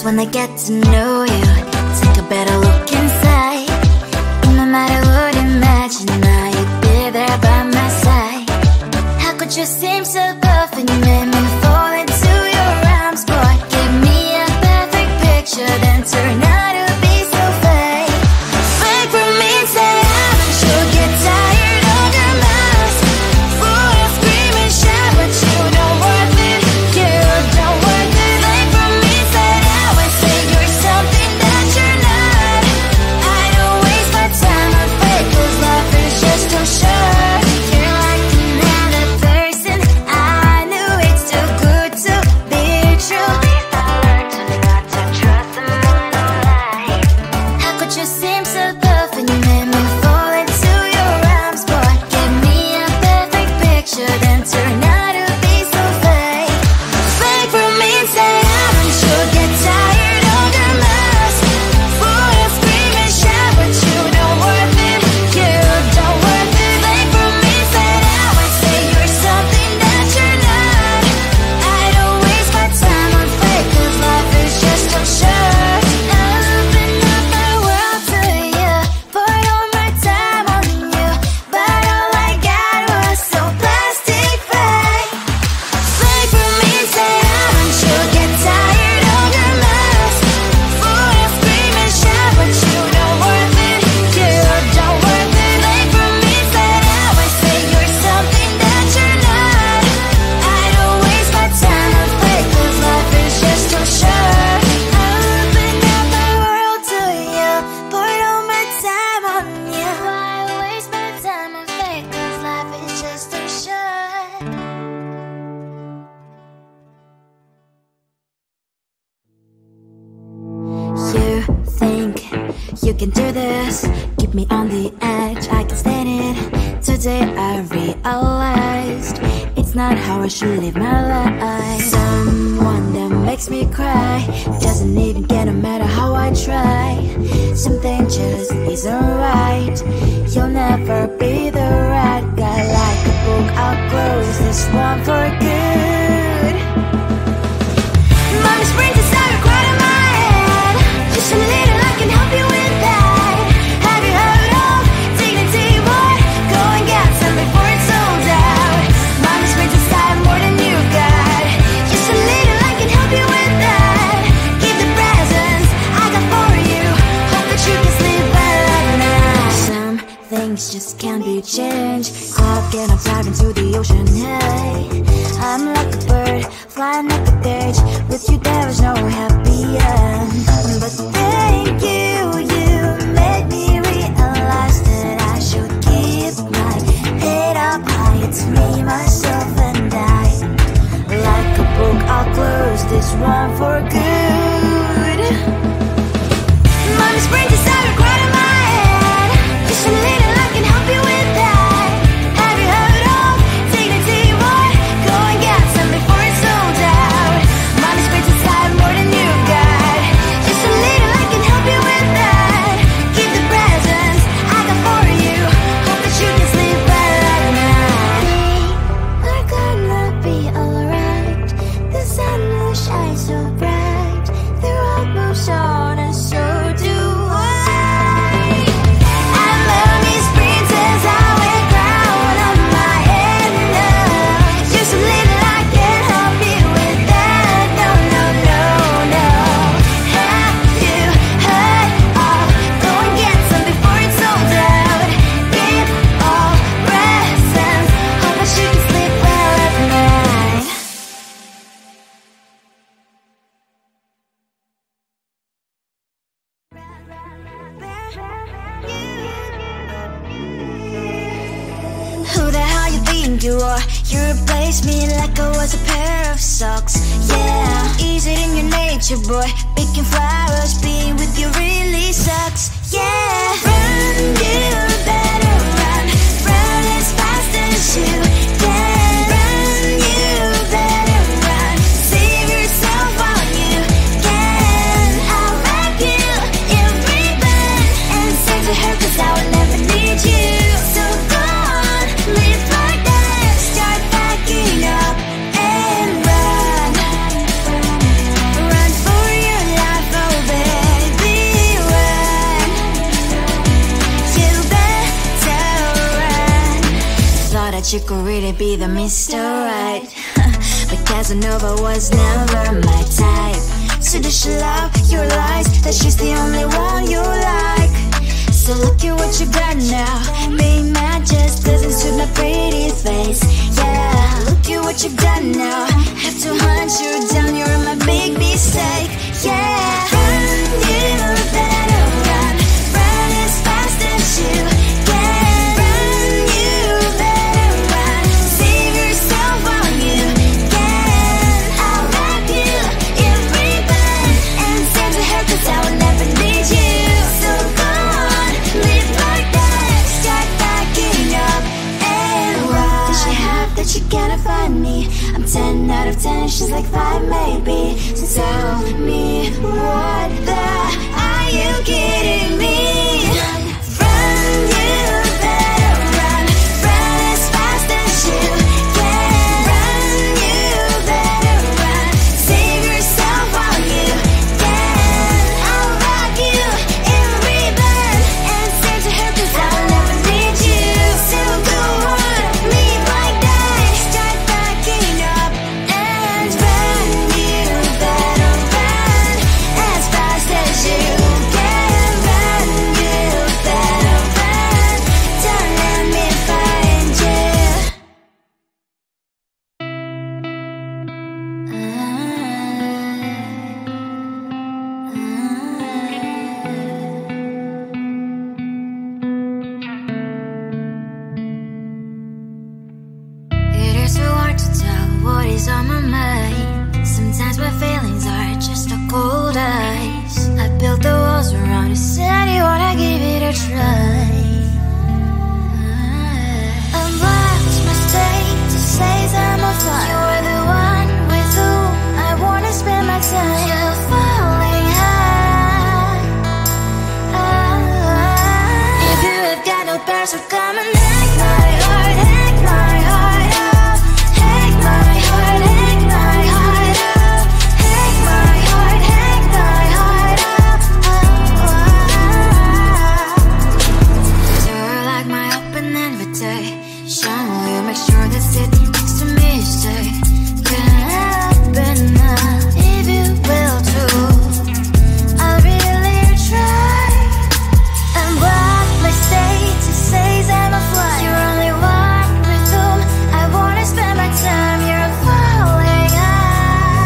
when I get to know you. Take a better look inside. No matter what, imagine now you'd be there by my side. How could you seem so perfect? You made me fall into your arms, boy. Give me a perfect picture, then turn out to be so fake. Fake for me, say haven't you get tired of your mouth? Full of scream and shout, but you don't worth it. You don't worth it. Fake for me, say I would say you're something that you're not. I don't waste my time on fake, 'cause life is just too short. You're like another person. I knew it's too good to be true. I learned to not to trust someone no lie. How could you seem so perfect? You made me fall into your arms, boy. Give me a perfect picture, then turn out to be so fake. Fake for me, say haven't you get tired of your mask? Full of scream and shout, but you don't worth it. You don't worth it. Fake for me, say I would say you're something that you're not. I don't waste my time on fake, 'cause life is just too short. I open up my world to you, put all my time on you, but all I got was so plastic fake. Fake for me, say haven't you get tired of your mask? Full of scream and shout, but you don't worth it. You don't worth it. Fake for me, say I would say you're something that you're not. I don't waste my time on fake, 'cause life is just too short. I open up my world to you, put all my time on you. Why waste my time on fake, 'cause life is just too short. You think you can do this, keep me on the edge, I can stand it. Today I realized it's not how I should live my life. Someone that makes me cry doesn't even get, no matter how I try. Something just isn't right. You'll never be the right guy. Like a book, I'll close this one for good. Mommy springs inside a quite in my head. Just a little, I can help you with that. Have you heard of dignity, boy? Go and get some before it's sold out. Mommy springs inside more than you got. Just a little, I can help you with that. Give the presents I got for you. Hope that you can sleep well at night. Some things just can't be changed. Clock and I'm diving to the ocean. Hey, I'm like a bird flying up the cage. With you there is no happy end. But thank you, you made me realize that I should keep my head up high. It's me, myself and I. Like a book, I'll close this one for good. Mommy springs inside a quite in my head. Just a little, I can help you with that. Have you heard of dignity, boy? Go and get some before it's sold out. Mommy springs inside more than you got. Just a little, I can help you with that. Give the presents I got for you. Hope that you can sleep well at night. We're gonna be alright. The sun will shine so bright. The road moves on and so do I. And lonely springs as I wear crown on my head now. Just a little, I can help you with that. No, no, no, no. Have you heard of? Go and get some before it's sold out. Give all presents. Hope that you can sleep well at night. Who the hell you think you are? You replaced me like I was a pair of socks. Yeah, is it in your nature, boy? Picking flowers, being with you really sucks. Yeah, run, you better run. Run as fast as you can. Run, you better run. Save yourself while you can. I'll wrap you in ribbon and send to her, 'cause I will never need you. So go on, live like that. Start backing up and run. Run for your life. that you could really be the Mr. Right. But Casanova was never my type. So does she love your lies, that she's the only one you like? So look at what you got now. Being mad just doesn't suit my pretty face. Yeah, look at what you got now. Have to hunt you down, you're my big mistake. Yeah, run, you better run. Run as fast as you can. Run, you better run. Save yourself while you can. I'll wrap you in ribbon and send to her, 'cause I will never need you. So go on, live like that. Start backing up and run. Does she have that she cannot find me? I'm 10 out of 10, she's like 5 maybe. So tell me, what the are you kidding me? Run, you better run. Run as fast as you can. Run, you better run. Save yourself while you can. I'll rock you in ribbon and send to her, 'cause I'll never need you. So go on, leave like that. Start backing up and run. You better run as fast as you can. Run, you better run. Don't let me find you. It is so hard to tell what is on my mind. Sometimes my feelings are just a cold ice. I built the walls around it, said you wanna give it a try. And what's my state to say I'm a fly? You're the one with whom I wanna spend my time. You're falling high. If you have got no bears, so come and hack my heart, hack my heart out. Hack my heart, hack my heart out. Hack my heart, hack my heart out. You're like my open invitation. Will you make sure that sitting next to me stay? Can happen now, if you will too. I'll really try. And what my state to say I'm a fly. You're only one with whom I wanna spend my time. You're falling high.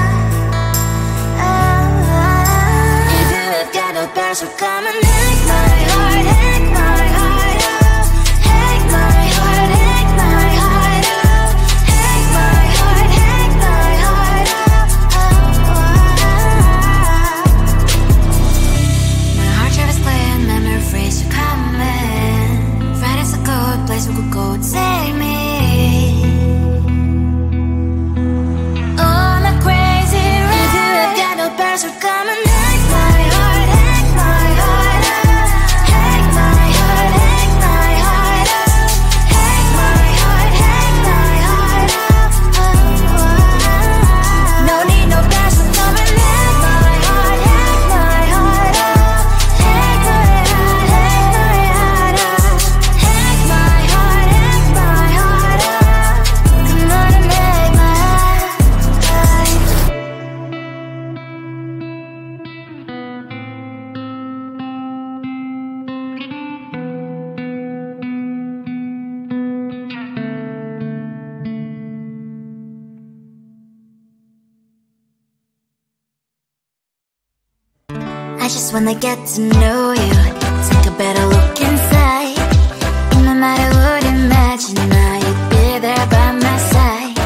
If you have got no bears, so come and hack my heart, hack my heart out. Hack my heart, hack my heart out. Hack my heart, hack my heart out. My heart travels playing memory freeze, you're coming. Right is a good place we could go, take me. On a crazy ride. If you have got no bears, so come and hack my heart, hack my heart out. Hack my heart, hack my heart out. Hack my heart, hack my heart out. No need no bears, so come and hack my heart, hack my heart out. Hack my heart, hack my heart out. Hack my heart, hack my heart out. Come on and make my heart. I just wanna get to know you, take a better look inside. No matter what, imagine now you'd be there by my side.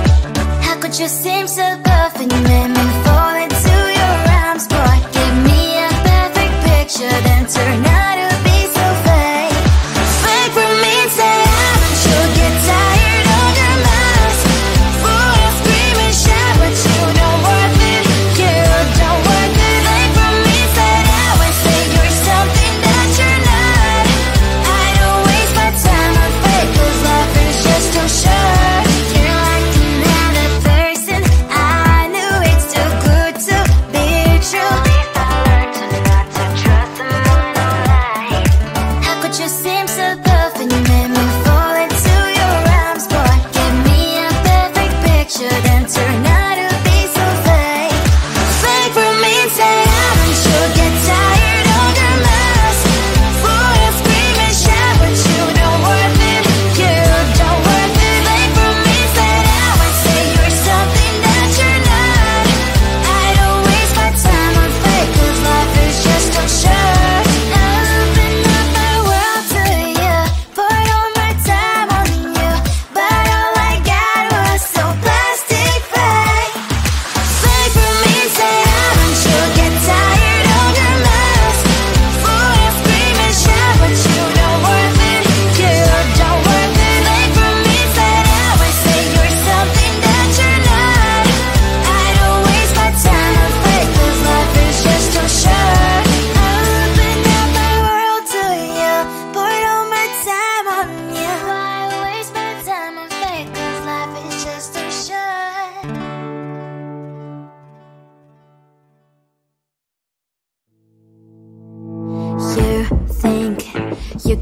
How could you seem so good when you made me fall into your arms, boy? Give me a perfect picture, then turn out to be so fake. Fake for me and say you'll get tired of your mouth. Full of scream and shout, but you don't worth it. You don't worth it. Fake for me, say and say you're something that you're not.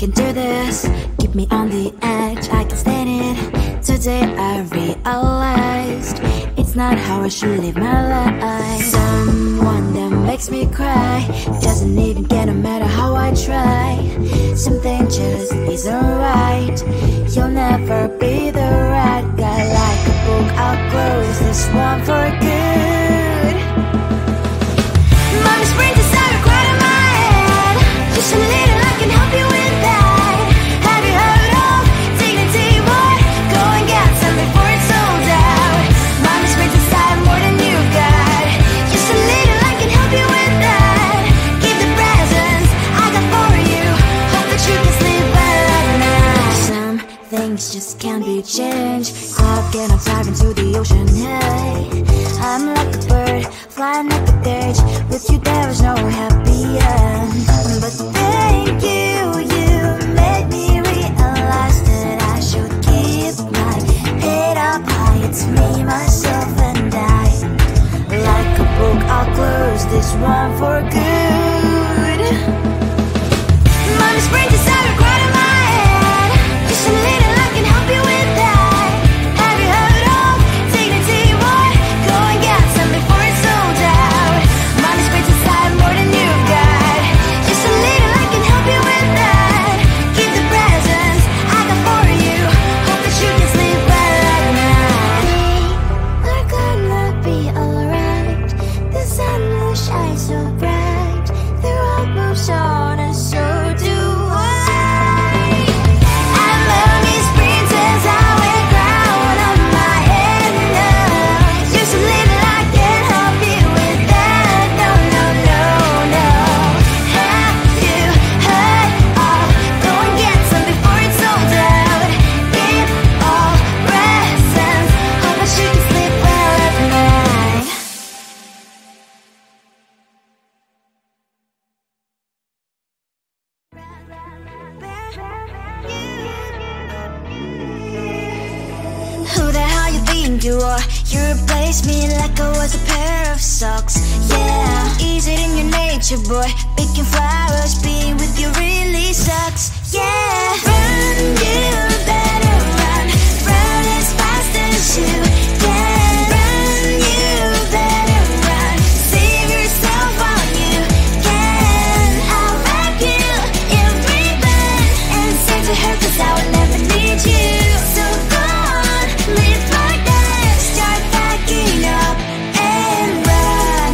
can do this. Keep me on the edge, I can stand it. Today I realized it's not how I should live my life. Someone that makes me cry doesn't even get no matter how I try. Something just isn't right. You'll never be the right guy. Like a book, I'll close this one for good. Mommy's brains inside are quite in my head. Just a little, I can help you with that. Have you heard of dignity, boy? Go and get some before it's sold out. Mommy's brains inside more than you've got. Just a little, I can help you with that. Keep the presents I got for you. Hope that you can sleep well at night. Some things just can't be changed. I'll get on dive into the ocean, hey. I'm like a bird, flying like a cage. With you there was no happy end. But thank you, you made me realize that I should keep my head up high. It's me, myself and I. Like a book, I'll close this one for good. Mommy's brains inside are quite in my head. Just a little, I can help you with that. Have you heard of dignity, boy? Go and get some before it's sold out. Mommy's brains inside more than you've got. Just a little, I can help you with that. Keep the presents I got for you. Hope that you can sleep well at night. We're gonna be alright. The sun will shine so bright. The road moves on and so do I. And mommy's princess, I wear crown on my head now. Just a little, I can help you with that. No, no, no, no. Have you heard of? Go and get some before it's sold out. Keep all presents. Hope that you can sleep well at night. Who the hell you think you are? You replaced me like I was a pair of socks. Yeah, is it in your nature, boy? Picking flowers, being with you really sucks. Yeah, run, you better run. Run as fast as you can. Run, you better run. Save yourself while you can. I'll wrap you in ribbon and say to her, 'cause I will never need you. So go on, live like that. Start packing up and run.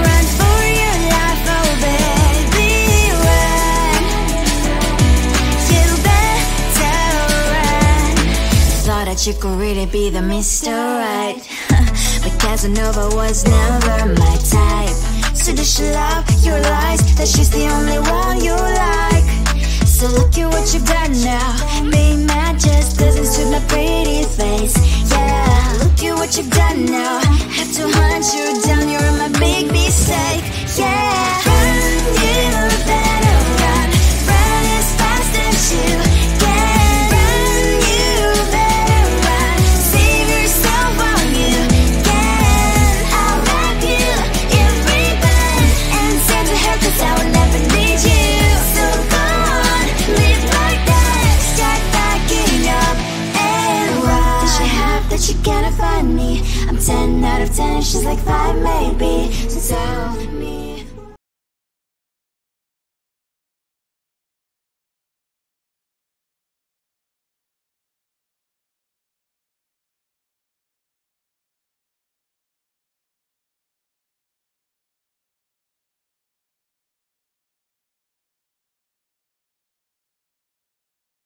Run for your life, oh baby, run. You better run. Thought that you could really be the Mr. Right. But Casanova was never my type. So does she love your lies? That she's the only one you like. So look at what you've done now. Being mad just doesn't suit my pretty face. Yeah, look at what you've done now. Have to hunt you down, you're my big mistake. Yeah, run, you better run. Run as fast as you can. Run, you better run. Save yourself while you can. I'll wrap you in ribbon and send to her, 'cause I will never need you. So go on, live like that. Start packing up and run. Does she have that you cannot find me? I'm 10 out of 10, she's like 5 maybe. So tell